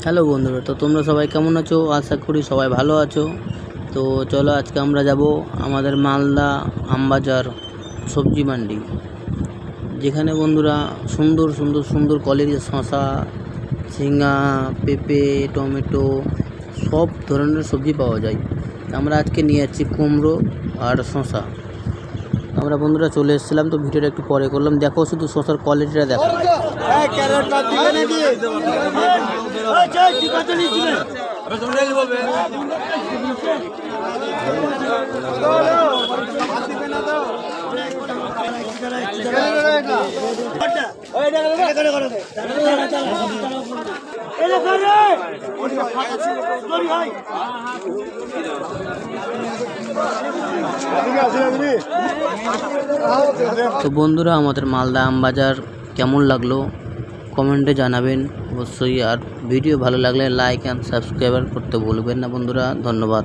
Hello বন্ধুরা, তো তোমরা সবাই কেমন আছো? আশা করি সবাই ভালো আছো। তো চলো আজকে আমরা যাব আমাদের মালদা আমবাজার সবজি মান্ডি, যেখানে বন্ধুরা সুন্দর সুন্দর সুন্দর কোয়ালিটির শসা, ঝিঙা, পেঁপে, টমেটো সব ধরনের সবজি পাওয়া যায়। আমরা আজকে নিয়ে যাচ্ছি কুমড়ো আর শসা। আমরা বন্ধুরা চলে এসেছিলাম, তো ভিডিওটা একটু পরে করলাম। দেখো শুধু শসার কোয়ালিটিটা দেখো। তো বন্ধুরা, আমাদের মালদা আমবাজার কেমন লাগলো কমেন্টে জানাবেন অবশ্যই। আর ভিডিও ভালো লাগলে লাইক অ্যান্ড সাবস্ক্রাইব করতে ভুলবেন না বন্ধুরা। ধন্যবাদ।